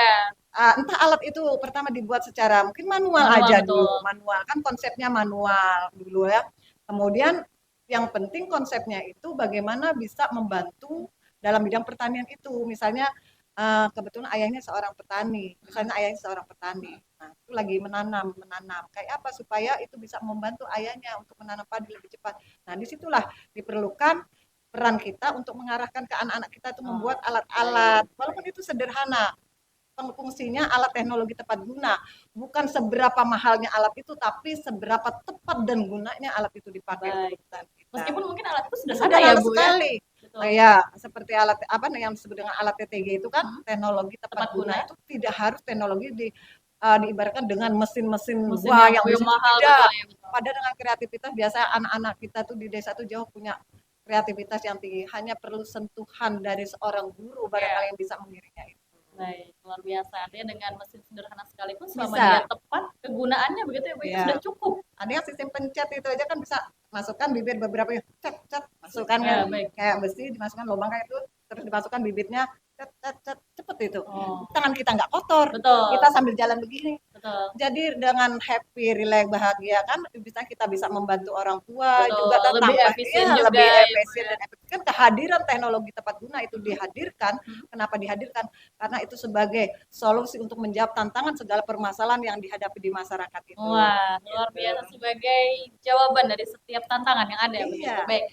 Entah alat itu pertama dibuat secara mungkin manual aja betul. dulu. Manual kan konsepnya manual dulu ya. Kemudian yang penting konsepnya itu bagaimana bisa membantu dalam bidang pertanian itu. Misalnya kebetulan ayahnya seorang petani. Nah, itu lagi menanam. Kayak apa supaya itu bisa membantu ayahnya untuk menanam padi lebih cepat. Nah, disitulah diperlukan peran kita untuk mengarahkan ke anak-anak kita itu membuat alat-alat. Walaupun itu sederhana, fungsinya alat teknologi tepat guna, bukan seberapa mahalnya alat itu, tapi seberapa tepat dan gunanya alat itu dipakai. Meskipun mungkin alat itu sederhana ya Bu sekali. ya. Seperti alat yang disebut dengan alat TTG itu kan teknologi tepat guna, itu tidak harus teknologi diibaratkan dengan mesin-mesin yang mahal, tidak. Padahal dengan kreativitas biasa anak-anak kita tuh di desa tuh jauh punya kreativitas yang tinggi, hanya perlu sentuhan dari seorang guru barangkali yang bisa mengiringnya itu. Baik, luar biasa. Artinya dengan mesin sederhana sekalipun selama dia tepat kegunaannya begitu ya Bu, itu sudah cukup. Ada yang sistem pencet itu aja kan bisa masukkan bibit beberapa cet masukkan kan kayak besi, dimasukkan lubang kayak itu, terus dimasukkan bibitnya cepet itu. Tangan kita nggak kotor, kita sambil jalan begini. Jadi dengan happy, relax, bahagia kan kita bisa membantu orang tua juga lebih efisien dan efisien. Kan kehadiran teknologi tepat guna itu dihadirkan. Kenapa dihadirkan? Karena itu sebagai solusi untuk menjawab tantangan segala permasalahan yang dihadapi di masyarakat itu. Wah, luar biasa, sebagai jawaban dari setiap tantangan yang ada begitu. Baik.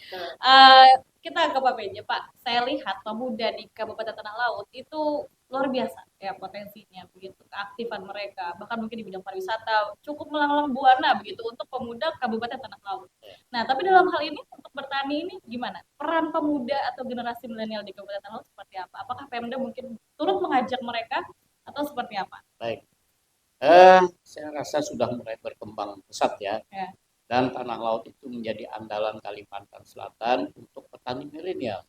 Kita ke Pak PJ, Pak. Saya lihat pemuda di Kabupaten Tanah Laut itu luar biasa ya potensinya begitu, keaktifan mereka, bahkan mungkin di bidang pariwisata cukup melanglang buana begitu untuk pemuda Kabupaten Tanah Laut. Nah, tapi dalam hal ini untuk bertani ini gimana? Peran pemuda atau generasi milenial di Kabupaten Tanah Laut seperti apa? Apakah Pemda mungkin turut mengajak mereka atau seperti apa? Baik. Saya rasa sudah mulai berkembang pesat ya. Dan Tanah Laut itu menjadi andalan Kalimantan Selatan untuk petani milenial,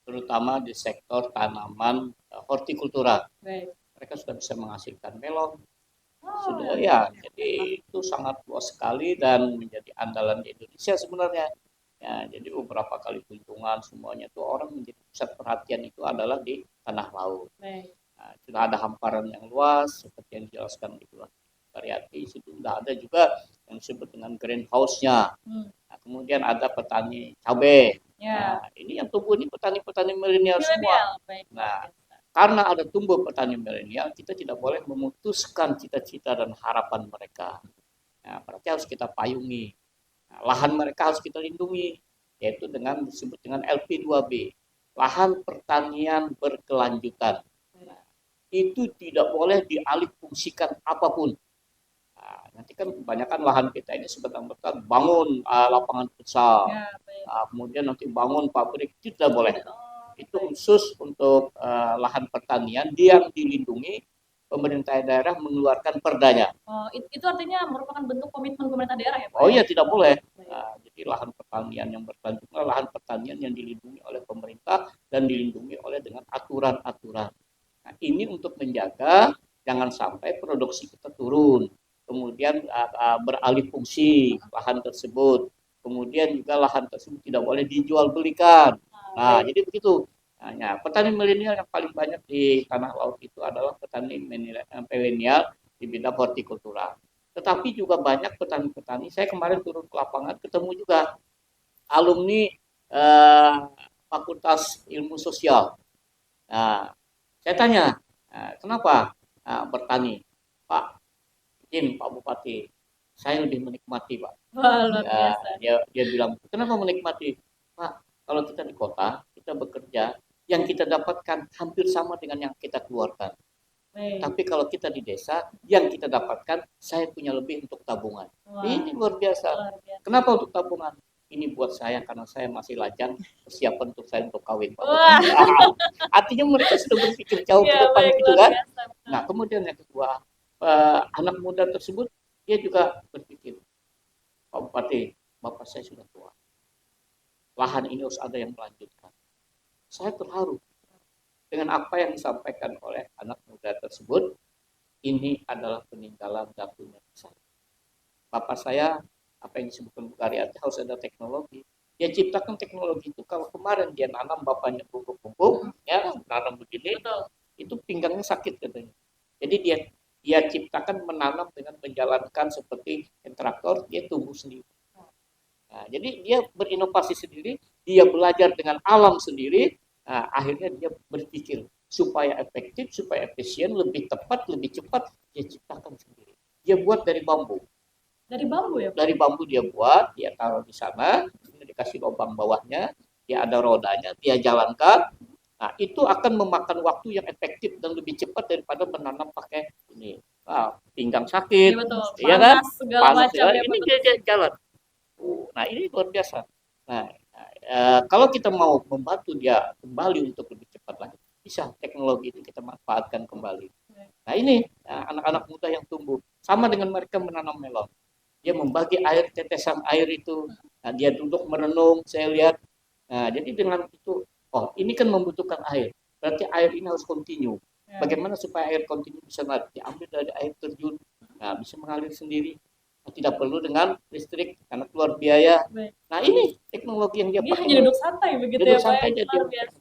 terutama di sektor tanaman hortikultura. Mereka sudah bisa menghasilkan melon, sudah ya, jadi itu sangat luas sekali dan menjadi andalan di Indonesia sebenarnya. Ya, jadi beberapa kali kunjungan semuanya itu orang menjadi pusat perhatian itu adalah di Tanah Laut. sudah ada hamparan yang luas seperti yang dijelaskan Ibu Karyati. Itu sudah ada juga yang disebut dengan greenhouse-nya. Nah, kemudian ada petani cabai. Ya. Nah, ini yang tumbuh ini petani-petani milenial semua. Baik. Nah, karena ada tumbuh petani milenial, kita tidak boleh memutuskan cita-cita dan harapan mereka. Nah, berarti harus kita payungi. Nah, lahan mereka harus kita lindungi, yaitu dengan disebut dengan LP2B, lahan pertanian berkelanjutan. Nah, itu tidak boleh dialihfungsikan apapun. Nah, nanti kan kebanyakan lahan kita ini sebentar-bentar bangun lapangan futsal, kemudian nanti bangun pabrik, itu tidak boleh. Itu khusus untuk lahan pertanian yang dilindungi, pemerintah daerah mengeluarkan perdanya. Oh, itu artinya merupakan bentuk komitmen pemerintah daerah ya Pak? Oh iya, tidak boleh. Jadi lahan pertanian yang berkelanjutan, lahan pertanian yang dilindungi oleh pemerintah dan dilindungi oleh dengan aturan-aturan. Nah, ini untuk menjaga jangan sampai produksi kita turun, kemudian beralih fungsi lahan tersebut, kemudian juga lahan tersebut tidak boleh dijual belikan. Nah, jadi begitu. Nah, petani milenial yang paling banyak di tanah laut itu adalah petani milenial di bidang hortikultura. Tetapi juga banyak petani-petani. Saya kemarin turun ke lapangan ketemu juga alumni Fakultas Ilmu Sosial. Nah, saya tanya, kenapa bertani? Pak, izin Pak Bupati, saya lebih menikmati Pak. Wah, luar biasa. Dia bilang, kenapa menikmati? Pak, kalau kita di kota, kita bekerja, yang kita dapatkan hampir sama dengan yang kita keluarkan. Tapi kalau kita di desa, yang kita dapatkan, saya punya lebih untuk tabungan. Ini luar biasa. Kenapa untuk tabungan? Ini buat saya karena saya masih lajang, persiapan untuk saya untuk kawin. Pak. Artinya mereka sudah berpikir jauh ke depan gitu kan. Nah, kemudian yang kedua, anak muda tersebut dia juga berpikir, Pak Bupati, bapak saya sudah tua. Lahan ini harus ada yang melanjutkan. Saya terharu dengan apa yang disampaikan oleh anak muda tersebut. Ini adalah peninggalan dahulunya saya. Bapak saya, apa yang disebutkan Bu Karyati, harus ada teknologi. Dia ciptakan teknologi itu. Kalau kemarin dia nanam, bapaknya pupuk-pupuk, ya nanam begini, itu pinggangnya sakit katanya. Jadi dia ciptakan menanam dengan menjalankan seperti traktor, dia tumbuh sendiri. Nah, jadi dia berinovasi sendiri, dia belajar dengan alam sendiri. Nah, akhirnya dia berpikir supaya efektif, supaya efisien, lebih tepat, lebih cepat, dia ciptakan sendiri. Dia buat dari bambu. Dari bambu ya? Dari bambu dia buat, dia taruh di sana, dikasih lubang bawahnya, dia ada rodanya, dia jalankan. Nah, itu akan memakan waktu yang efektif dan lebih cepat daripada menanam pakai ini. Nah, pinggang sakit, ya, betul. Iya kan? Segala Panas, macam ya, ini dia jalan. Nah, ini luar biasa. Nah, kalau kita mau membantu dia kembali untuk lebih cepat lagi, bisa teknologi itu kita manfaatkan kembali. Nah, ini anak-anak muda yang tumbuh sama dengan mereka menanam melon. Dia membagi air, tetesan air itu. Nah, dia duduk merenung, saya lihat. Nah, jadi dengan itu, oh ini kan membutuhkan air. Berarti air ini harus kontinu. Bagaimana supaya air kontinu bisa diambil dari air terjun, nah, bisa mengalir sendiri. Tidak perlu dengan listrik karena keluar biaya. Nah, ini teknologi yang dia pakai. Hanya duduk santai begitu duduk ya, santai Pak. Luar biasa.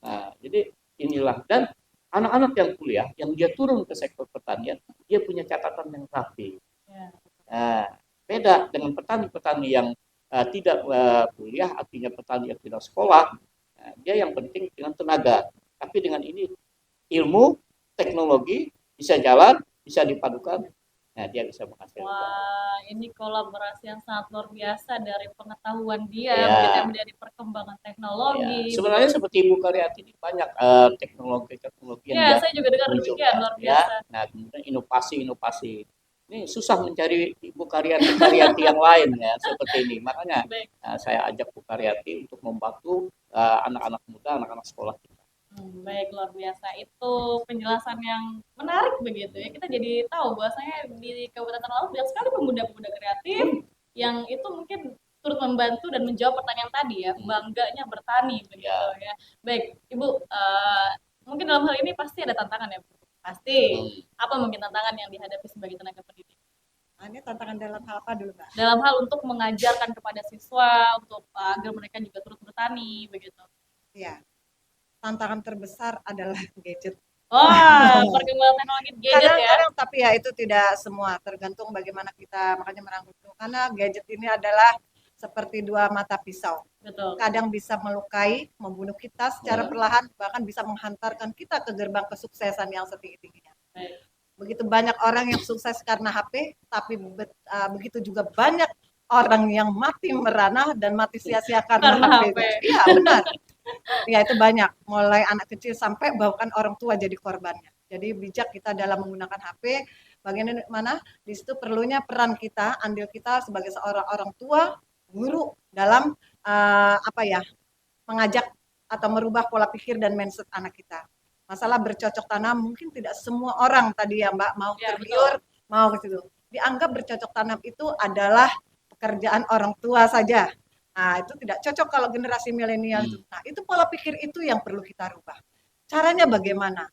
Nah, jadi inilah. Dan anak-anak yang kuliah, yang dia turun ke sektor pertanian, dia punya catatan yang rapi. Nah, beda dengan petani-petani yang tidak kuliah, artinya petani yang tidak sekolah. Nah, dia yang penting dengan tenaga. Tapi dengan ini ilmu, teknologi bisa jalan, bisa dipadukan. Nah, dia bisa menghasilkan. Wah, ini kolaborasi yang sangat luar biasa dari pengetahuan dia, begitu yang menjadi perkembangan teknologi. Sebenarnya seperti Ibu Karyati ini banyak teknologi-teknologi yang saya juga dengar demikian, luar biasa. Nah, kemudian inovasi-inovasi. Ini susah mencari Ibu Karyati yang lain ya seperti ini. Makanya saya ajak Bu Karyati untuk membantu anak-anak muda, anak-anak sekolah kita. Baik, luar biasa. Itu penjelasan yang menarik begitu ya. Kita jadi tahu bahwasanya di Kabupaten Tanah Laut banyak sekali pemuda-pemuda kreatif yang itu mungkin turut membantu dan menjawab pertanyaan tadi ya, bangganya bertani begitu ya. Baik, Ibu, mungkin dalam hal ini pasti ada tantangan ya, Bu? Pasti. Apa mungkin tantangan yang dihadapi sebagai tenaga pendidik? Ini tantangan dalam hal apa dulu, Mbak? Dalam hal untuk mengajarkan kepada siswa untuk agar mereka juga turut bertani begitu. Iya. Tantangan terbesar adalah gadget. Wah, perkembangan teknologi gadget ya. Kadang-kadang tapi ya itu tidak semua, tergantung bagaimana kita makanya merangkulnya. Karena gadget ini adalah seperti dua mata pisau. Betul. Kadang bisa melukai, membunuh kita secara Ya. perlahan, bahkan bisa menghantarkan kita ke gerbang kesuksesan yang setinggi-tingginya. Baik. Begitu banyak orang yang sukses karena HP, tapi begitu juga banyak orang yang mati merana dan mati sia-sia karena Karena HP. HP. Iya, benar. Ya itu banyak, mulai anak kecil sampai bahkan orang tua jadi korbannya. Jadi bijak kita dalam menggunakan HP, bagaimana di situ perlunya peran kita, andil kita sebagai seorang orang tua, guru dalam mengajak atau merubah pola pikir dan mindset anak kita. Masalah bercocok tanam mungkin tidak semua orang tadi ya Mbak mau Ya, tergiur, mau ke situ. Dianggap bercocok tanam itu adalah pekerjaan orang tua saja. Nah, itu tidak cocok kalau generasi milenial itu. Nah, itu pola pikir itu yang perlu kita rubah. Caranya bagaimana?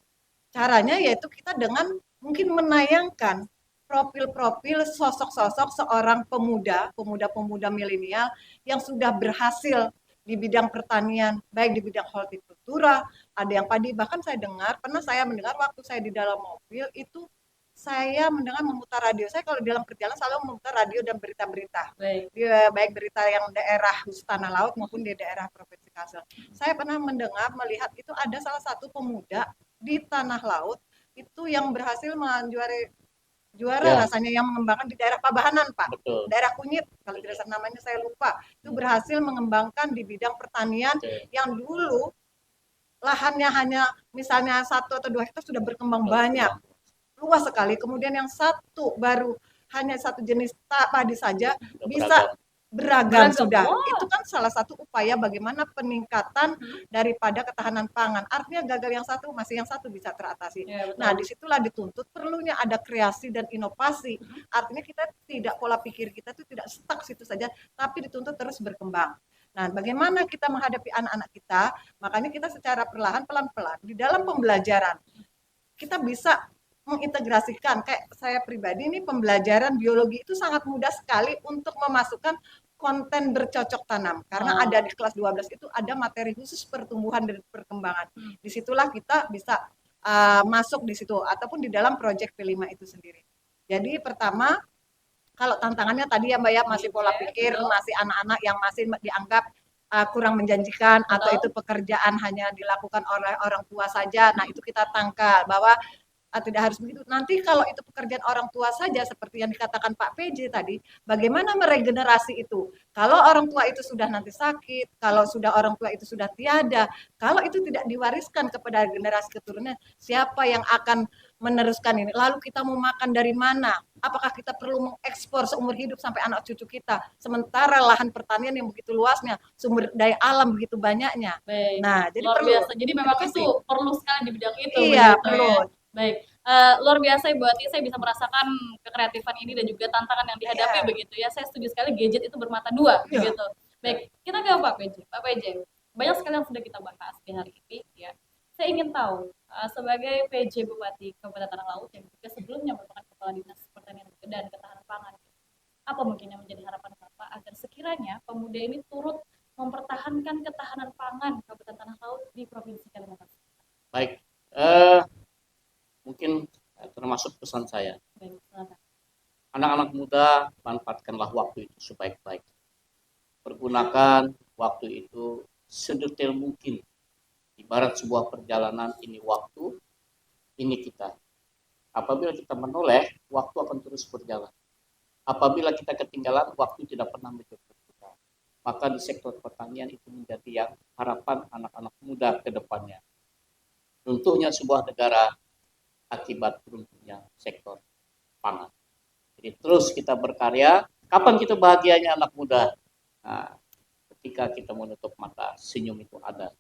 Caranya yaitu kita dengan mungkin menayangkan profil-profil sosok-sosok seorang pemuda milenial yang sudah berhasil di bidang pertanian, baik di bidang hortikultura, ada yang padi, bahkan pernah saya mendengar waktu saya di dalam mobil itu saya mendengar memutar radio. Saya kalau di dalam perjalanan selalu memutar radio dan berita-berita. Baik berita yang daerah khusus Tanah Laut maupun di daerah Provinsi Kalsel. Saya pernah melihat itu ada salah satu pemuda di Tanah Laut itu yang berhasil juara rasanya yang mengembangkan di daerah Pabahanan Pak. Betul. Daerah Kunyit kalau tidak salah namanya saya lupa. Itu berhasil mengembangkan di bidang pertanian yang dulu lahannya hanya misalnya 1 atau 2 hektar sudah berkembang banyak, luas sekali. Kemudian yang satu baru hanya satu jenis padi saja bisa beragam sudah. Itu kan salah satu upaya bagaimana peningkatan daripada ketahanan pangan. Artinya gagal yang satu, masih yang satu bisa teratasi. Nah, disitulah dituntut perlunya ada kreasi dan inovasi. Artinya kita tidak, pola pikir kita itu tidak stuck situ saja, tapi dituntut terus berkembang. Nah, bagaimana kita menghadapi anak-anak kita? Makanya kita secara perlahan, pelan-pelan di dalam pembelajaran kita bisa mengintegrasikan. Kayak saya pribadi ini pembelajaran biologi itu sangat mudah sekali untuk memasukkan konten bercocok tanam karena ada di kelas 12 itu ada materi khusus pertumbuhan dan perkembangan. Disitulah kita bisa masuk di situ ataupun di dalam proyek P5 itu sendiri. Jadi pertama kalau tantangannya tadi ya Mbak ya masih pola pikir, masih anak-anak yang masih dianggap kurang menjanjikan atau itu pekerjaan hanya dilakukan oleh orang tua saja. Nah, itu kita tangkal bahwa tidak harus begitu. Nanti kalau itu pekerjaan orang tua saja seperti yang dikatakan Pak PJ tadi, bagaimana meregenerasi itu? Kalau orang tua itu sudah nanti sakit, kalau sudah orang tua itu sudah tiada, kalau itu tidak diwariskan kepada generasi keturunan, siapa yang akan meneruskan ini? Lalu kita mau makan dari mana? Apakah kita perlu mengekspor seumur hidup sampai anak cucu kita? Sementara lahan pertanian yang begitu luasnya, sumber daya alam begitu banyaknya. Baik. Nah, jadi luar perlu. biasa. Jadi memang itu perlu sekali di bidang itu. Iya, perlu. Ya. Baik. Luar biasa Ibu Ati, saya bisa merasakan kekreatifan ini dan juga tantangan yang dihadapi begitu ya. Saya setuju sekali gadget itu bermata dua begitu. Baik, kita ke Pak PJ. Pak PJ, banyak sekali yang sudah kita bahas di hari ini ya. Saya ingin tahu sebagai PJ Bupati Kabupaten Tanah Laut yang juga sebelumnya merupakan Kepala Dinas Pertanian dan Ketahanan Pangan, apa mungkin yang menjadi harapan Bapak agar sekiranya pemuda ini turut mempertahankan ketahanan pangan Kabupaten Tanah Laut di Provinsi Kalimantan Selatan? Baik, mungkin termasuk pesan saya. Baik, anak-anak muda, manfaatkanlah waktu itu sebaik-baik. Pergunakan waktu itu sedetail mungkin. Ibarat sebuah perjalanan, ini waktu, ini kita. Apabila kita menoleh, waktu akan terus berjalan. Apabila kita ketinggalan, waktu tidak pernah menjemput kita. Maka di sektor pertanian itu menjadi yang harapan anak-anak muda ke depannya. Runtuhnya sebuah negara akibat runtuhnya sektor pangan. Jadi terus kita berkarya. Kapan kita bahagianya anak muda? Nah, ketika kita menutup mata, senyum itu ada.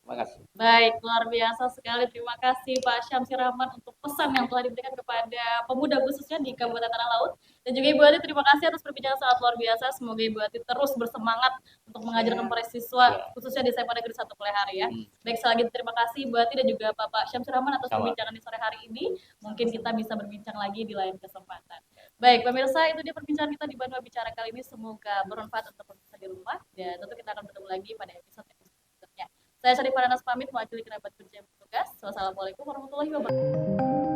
Terima kasih. Baik, luar biasa sekali. Terima kasih Pak Syamsir Rahman untuk pesan yang telah diberikan kepada pemuda khususnya di Kabupaten Tanah Laut. Dan juga Ibu Ati, terima kasih atas perbincangan sangat luar biasa. Semoga Ibu Ati terus bersemangat untuk mengajarkan para siswa khususnya di SMA Negeri 1 Klehari ya. Baik, sekali lagi terima kasih Ibu Ati dan juga Bapak Syamsir Rahman atas perbincangan di sore hari ini. Mungkin kita bisa berbincang lagi di lain kesempatan. Baik, pemirsa, itu dia perbincangan kita di Bandung Bicara kali ini. Semoga bermanfaat untuk pemirsa di rumah. Dan tentu kita akan bertemu lagi pada episode berikutnya. Saya Syarifah Nanas pamit mewakili kerabat kerja bertugas. Wassalamualaikum warahmatullahi wabarakatuh.